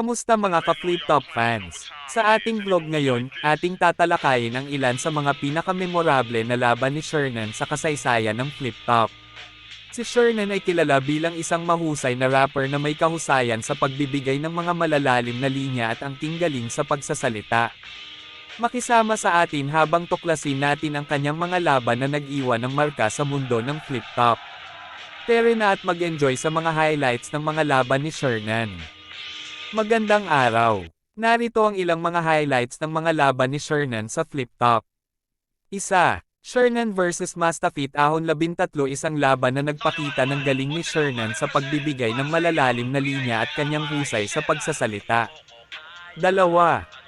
Kamusta mga ka-Flip Top fans? Sa ating vlog ngayon, ating tatalakayin ang ilan sa mga pinakamemorable na laban ni Shernan sa kasaysayan ng Flip Top. Si Shernan ay kilala bilang isang mahusay na rapper na may kahusayan sa pagbibigay ng mga malalalim na linya at angking galing sa pagsasalita. Makisama sa atin habang tuklasin natin ang kanyang mga laban na nag-iwan ng marka sa mundo ng Flip Top. Tara na at mag-enjoy sa mga highlights ng mga laban ni Shernan. Magandang araw! Narito ang ilang mga highlights ng mga laban ni Shernan sa Flip Top. 1. Shernan vs Mastafit Ahon 13 isang laban na nagpakita ng galing ni Shernan sa pagbibigay ng malalalim na linya at kanyang husay sa pagsasalita. 2.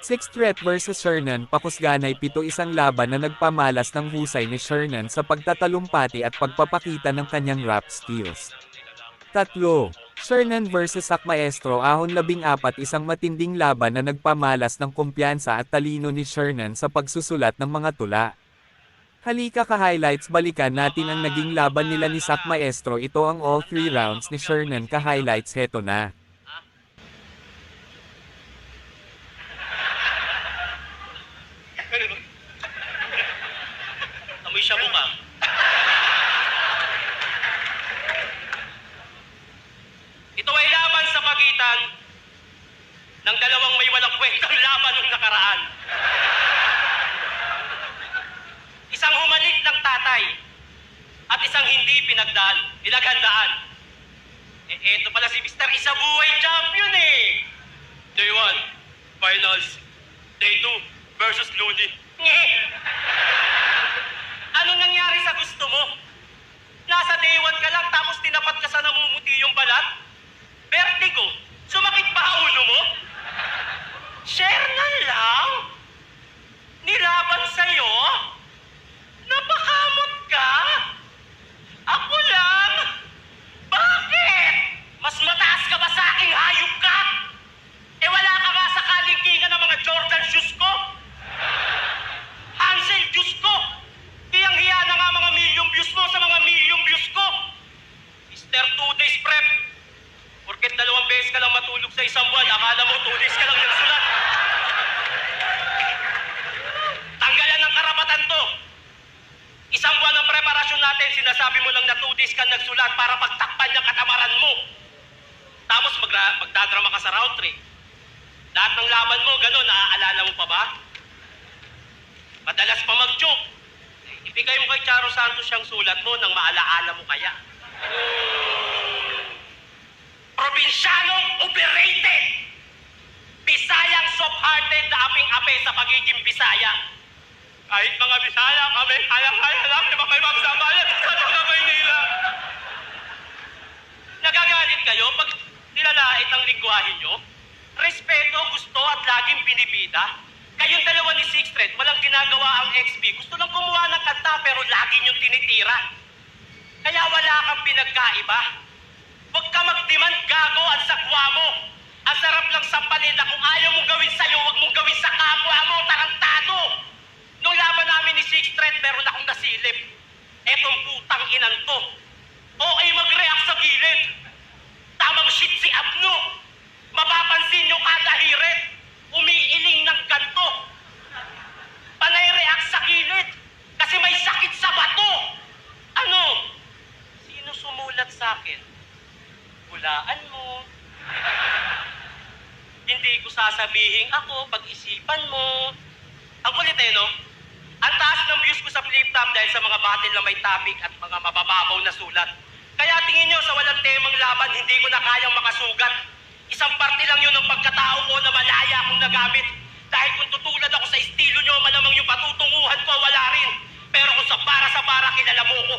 Sixth Threat vs Shernan Pakusganay 7 isang laban na nagpamalas ng husay ni Shernan sa pagtatalumpati at pagpapakita ng kanyang rap skills. 3. Shernan vs Sak Maestro Ahon 14 isang matinding laban na nagpamalas ng kumpiyansa at talino ni Shernan sa pagsusulat ng mga tula. Halika ka-highlights balikan natin ang naging laban nila ni Sak Maestro ito ang all 3 rounds ni Shernan ka-highlights heto na. Amoy shabu ka. Ito ay laban sa pagitan ng dalawang may walang kwentang laban ng nakaraan. Isang humalit ng tatay at isang hindi pinaghandaan. Eto pala si Mr. Isabuhay Champion eh! Day 1, finals. Day 2, versus Looney. Ano nangyari sa gusto mo? Nasa day 1 ka lang tapos tinapat ka sa namumuti yung balat? Vertigo? Sumakit pa ang ulo mo? Share na lang? Nilaban sa'yo? Napakamot ka? Ako lang? Bakit? Mas mataas ka ba sa aking hayop ka? Eh wala ka nga sa kalingkingan ng mga Jordan shoes ko? Hansel Diyos ko! Hiyang-hiya na nga mga million views mo sa mga million views ko! Mr. 2 days prep! Porket 2 beses ka lang matulog sa isang buwan, akala mo 2 days ka lang nagsulat. Tanggalan ng karapatan to. Isang buwan ng preparasyon natin, sinasabi mo lang na 2 days ka nagsulat para pagtakpan yung katamaran mo. Tapos magdadrama ka sa round 3. Lahat ng laban mo, gano'n, naaalala mo pa ba? Madalas pa mag-joke. Ibigay mo kay Charo Santos yung sulat mo nang maalaala mo kaya. Probinsyanong overrated! Bisayang soft-hearted na aping-ape sa pagiging Bisaya. Kahit mga Bisaya kami, kaya-kaya lang, di ba kayo magsabayan sa mga Maynila? Nagagalit kayo pag nilalait ang lingwahe nyo? Respeto, gusto at laging binibida. Kayong dalawa ni Sixth Threat, walang ginagawa ang XB. Gusto lang gumawa ng kanta pero lagi niyong tinitira. Kaya wala kang pinagkaiba. Huwag ka magdemand, gago, ang sakwa mo. Ang sarap lang sampalin na kung ayaw mong gawin sa'yo, huwag mong gawin sa kapwa mo, tarantado. Nung laban namin ni Sixth Threat, meron akong nasilip. Etong putang inan to. Okay mag-react sa gilid. Tamang shit si Abno. Mapapansin nyo kada hirit. Umiiling ng ganto. Panay react sa gilid. Kasi may sakit sa bato. Ano? Sino sumulat sa akin? Hulaan mo. Hindi ko sasabihin ako, pag-isipan mo. Ang kulit eh, no? Ang taas ng views ko sa Flip Top dahil sa mga battle na may topic at mga mabababaw na sulat. Kaya tingin nyo sa walang temang laban, hindi ko na kayang makasugat. Isang parte lang yun ng pagkatao ko na malaya akong nagamit. Dahil kung tutulad ako sa estilo nyo, malamang yung patutunguhan ko wala rin. Pero kung sa para kilala mo ko.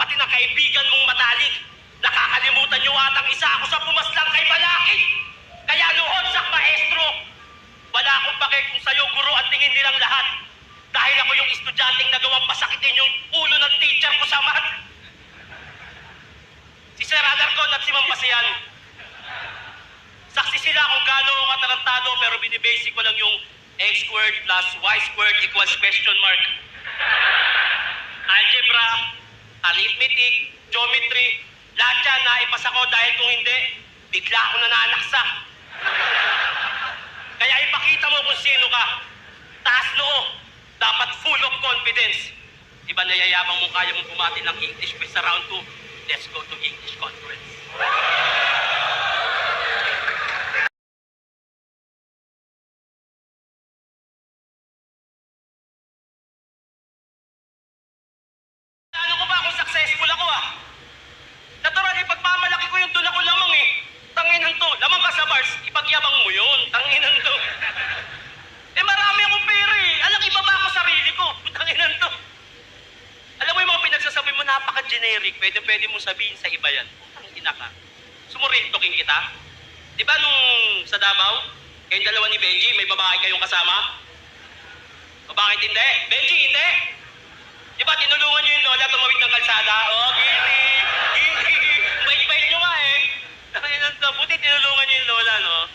Pati na kaibigan mong matalik. Nakakalimutan nyo atang isa ako sa pumaslang kay Balakid. Kaya noon sa maestro, wala akong pake kung sa'yo guro at tingin nilang lahat. Dahil ako yung estudyanteng nagawang pasakitin yung ulo ng teacher ko sa math. Si Sir Alarcon at si Ma'am Pasian. Saksi sila kung gaano ako katarantado pero binibasic ko lang yung x squared plus y squared equals question mark. Algebra, arithmetic, geometry, lahat yan naipasa ko dahil kung hindi, bigla ako nananaksak. Kaya ipakita mo kung sino ka. Taas noo. Dapat full of confidence. Diba nayayabang mo kaya mong bumati ng English quiz sa round 2? Let's go to English conference. Ano ko ba kung successful ako Natural, ipagmamalaki ko yung tula ko lamang Tanginan to, lamang ka sa bars, ipagyabang mo yun. Tanginan to. Marami akong pera Alang ibaba ko sarili ko. Tanginan to. Alam mo yung mga pinagsasabi mo, napaka-generic. Pwede mong sabihin sa iba yan. Ang ina ka. Sumurintoking kita. Di ba nung sa Davao, kayong dalawa ni Benji, may babae kayong kasama? O bakit hindi? Benji, hindi! Di ba tinulungan niyo yung lola tumawid ng kalsada? Oh, gini. Bait-bait nyo nga Buti tinulungan niyo yung lola, no?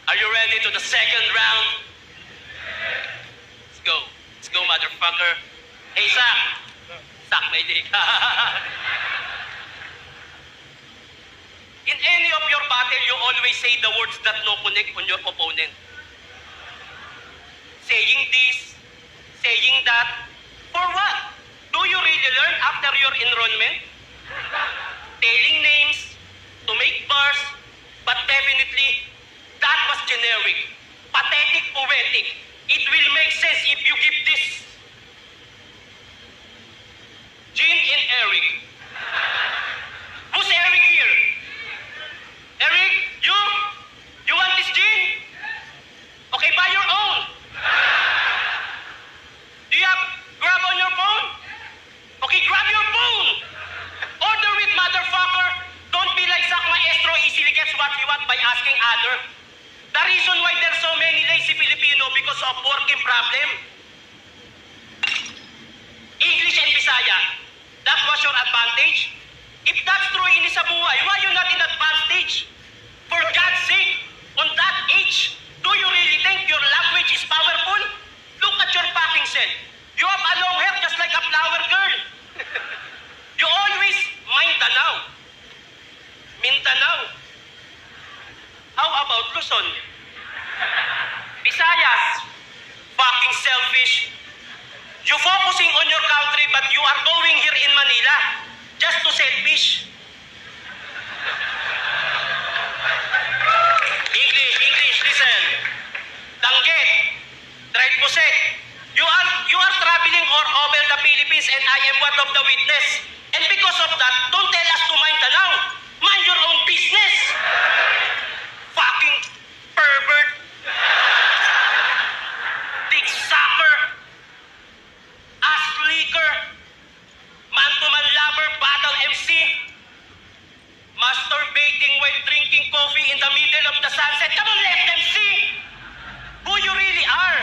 Are you ready to the second round? Let's go. Let's go, motherfucker. Hey, Sak! Sak, may dick. In any of your battle, you always say the words that no connect on your opponent. Saying this, saying that, for what? Do you really learn after your enrollment? Telling names, to make bars, but definitely, that was generic, pathetic, poetic. It will make sense if you give this. Jean and Eric. Who's Eric here? Eric, you? You want this Jean? Okay, buy your own. Do you have grab on your phone? Okay, grab your phone. Order it, motherfucker. Don't be like Zach Maestro, easily gets what he wants by asking other. The reason why there's so many lazy Filipino because of working problem. English and Bisaya, that was your advantage. If that's true in sa buhay, why you not in advantage? For God's sake, on that age, do you really think your language is powerful? Look at your fucking self. You have a long hair just like a flower girl. You always Mindanao. Mindanao. How about Luzon? Visayas. Fucking selfish. You focusing on your country but you are going here in Manila just to selfish. English, listen. Danggit. Right Puset. You are traveling all over the Philippines and I am one of the witness. And because of that, don't tell us to mind Mindanao. Mind your own business. Fucking pervert. Dick sucker. Ass leaker. Man-to-man lover, battle MC. Masturbating while drinking coffee in the middle of the sunset. Come on, let them see who you really are.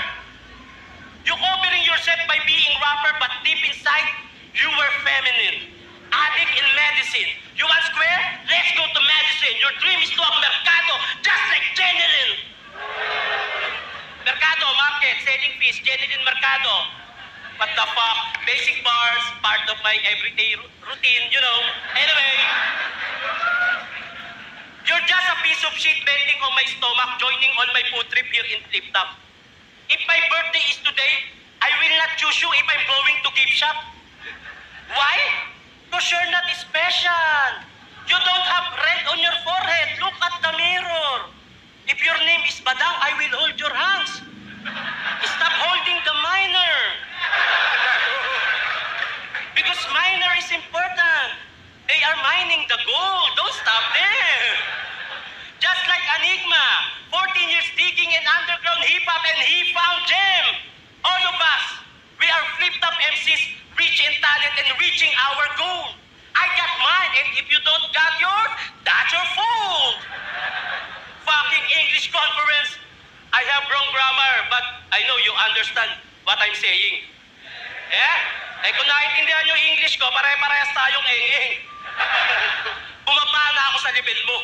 You covering yourself by being rapper, but deep inside, you were feminine. Addict in medicine. You want square? Let's go to medicine. Your dream is to have Mercado, just like Jeneline. Mercado, market, selling fish, Jeneline Mercado. What the fuck? Basic bars, part of my everyday routine, you know. Anyway, you're just a piece of shit bending on my stomach, joining on my food trip here in Flip Top. If my birthday is today, I will not choose you if I'm going to gift shop. Why? Because you're not special. You don't have red on your forehead. Look at the mirror. If your name is Badang, I will hold your hands. Stop holding the minor. Because minor is important. They are mining the gold. Don't stop there. Just like Enigma, 14 years digging in underground hip-hop and he found gem. All of us, we are flip-top MCs, rich in talent and reaching our goal. I got mine, and if you don't got yours, that's your fault. Fucking English conference. I have wrong grammar, but I know you understand what I'm saying. Eh? Kung naiintindihan yung English ko, pare-parehas tayong eng-eng. Bumaba na ako sa level mo.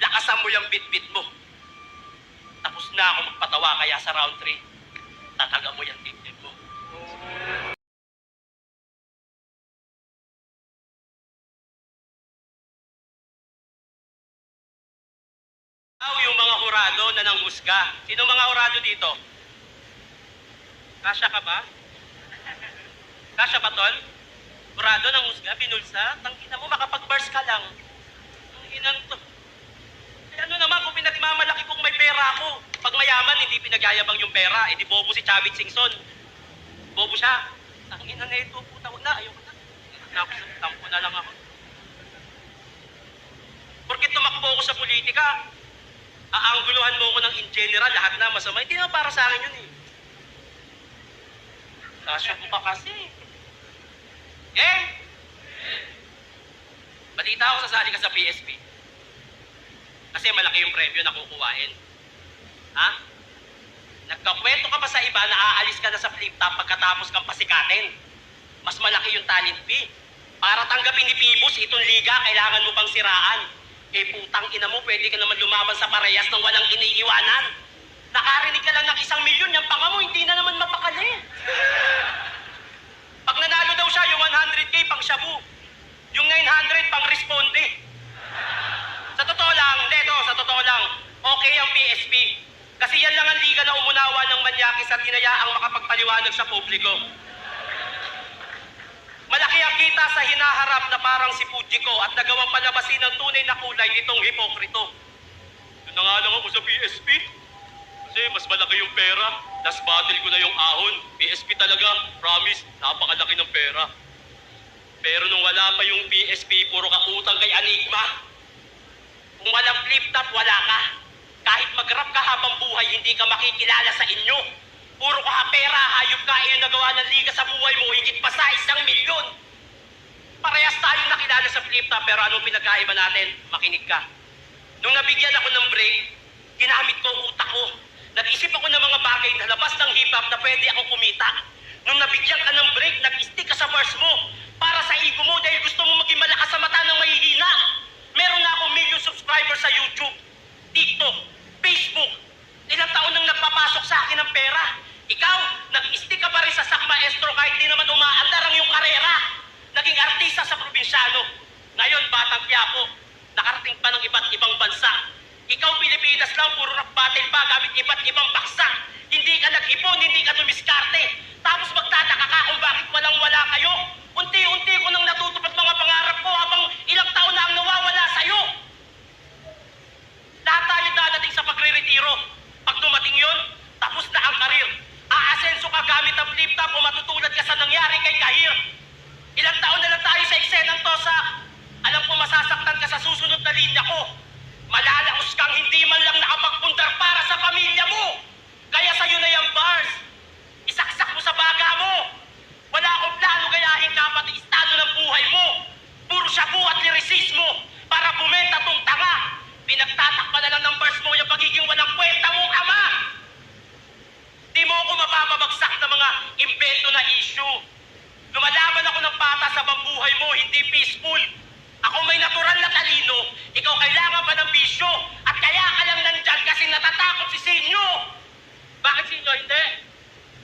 Lakasan mo yung bit-bit mo. Tapos na ako magpatawa, kaya sa round 3, tataga mo yung bit-bit mo. Yung mga hurado na nanghusga. Sino mga hurado dito? Kasya ka ba? Kasya ba, tol? Hurado nanghusga, binulsa. Tangina mo, makapag-burst ka lang. Ang inang to. Ano naman kung pinagmamalaki kong may pera ako? Pag mayaman, hindi pinagyayabang yung pera. Eh di bobo si Chavit Singson. Bobo siya. Ang ina na ito, puta, wag na. Ayoko na. Tampo na lang ako. Porkit tumakbo ako sa politika, aanggulohan mo ko ng in general, lahat na masama. Hindi naman para sa akin yun eh. Kasya ko pa kasi. Game! Balita ako sasali ka sa PSP. Kasi malaki yung premyo na kukuhain. Ha? Nagkakwento ka pa sa iba na aalis ka na sa flip top pagkatapos kang pasikatin. Mas malaki yung talent fee. Para tanggapin ni Pibus itong liga, kailangan mo pang siraan. Eh putang ina mo, pwede ka naman lumaban sa parehas ng walang iniiwanan. Nakarinig ka lang ng 1 milyon, yung panga mo hindi na naman mapakali. Pag nanalo daw siya, yung 100K pang shabu. Yung 900 pang responde. Sa totoo lang, sa totoo lang, okay ang PSP. Kasi yan lang ang liga na umunawa ng manyakis at hinayaang makapagpaliwanag sa publiko. Malaki ang kita sa hinaharap na parang si Fujiko at nagawang palabasin ng tunay na kulay nitong hipokrito. Yun na nga lang ako sa PSP. Kasi mas malaki yung pera. Last battle ko na yung ahon. PSP talaga, promise, napakalaki ng pera. Pero nung wala pa yung PSP, puro kakutang kay Enigma. Kung walang flip top, wala ka. Kahit mag-rap ka habang buhay, hindi ka makikilala sa inyo. Puro ka pera, hayop ka, yung nagawa ng liga sa buhay mo, higit pa sa 1 milyon. Parehas tayong nakilala sa flip top, pero anong pinagkaiba natin? Makinig ka. Nung nabigyan ako ng break, ginamit ko ang utak ko. Nag-isip ako ng mga bagay na labas ng hip-hop na pwede ako kumita. Nung nabigyan ka ng break, nag-stick ka sa verse mo. Para sa ego mo dahil gusto mo maging malakas sa mata ng mahihina. Meron na akong million subscribers sa YouTube, TikTok, Facebook. Ilang taon nang nagpapasok sa akin ng pera. Ikaw, nag-stick ka pa rin sa Sak Maestro kahit di naman umaandar ang iyong karera. Naging artista sa probinsyano. Ngayon, batang Quiapo, nakarating pa ng iba't ibang bansa. Ikaw, Pilipinas lang, puro rap battle pa gamit iba't ibang paksa. Hindi ka nag-ipon, hindi ka dumiskarte. Tapos magtataka ka kung bakit walang-wala kayo. Unti-unti ko nang natutupad mga pangarap ko habang ilang taon na ang nawawala sa'yo. Lahat tayo dadating sa pagre-retiro. Pag dumating yun, tapos na ang karir. Aasenso ka gamit ang flip-top o matutulad ka sa nangyari kay Kahir. Ilang taon na lang tayo sa eksenang Tosa. Alam ko masasaktan ka sa susunod na linya ko. Malalaos kang hindi man lang nakapagpundar para sa pamilya mo. Kaya sa'yo na yung bars. Isaksak mo sa baga mo. Wala akong plano gayahin ka pati estado ng buhay mo. Puro shabu at lyricismo para bumenta tong tanga. Pinagtatakpan na lang ng verse mo yung pagiging walang kwenta mong ama. Di mo ako mapapabagsak ng mga imbento na issue. Lumalaban ako ng patas sa buhay mo, hindi peaceful. Ako may natural na talino, ikaw kailangan pa ng bisyo. At kaya ka lang nandyan kasi natatakot si Sinyo. Bakit Sinyo? Hindi.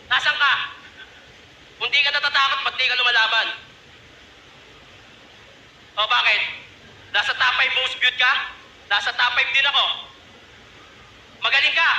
Nasaan ka? Kung di ka natatakot, ba't di ka lumalaban? O bakit? Nasa top 5 most viewed ka? Nasa top 5 din ako. Magaling ka.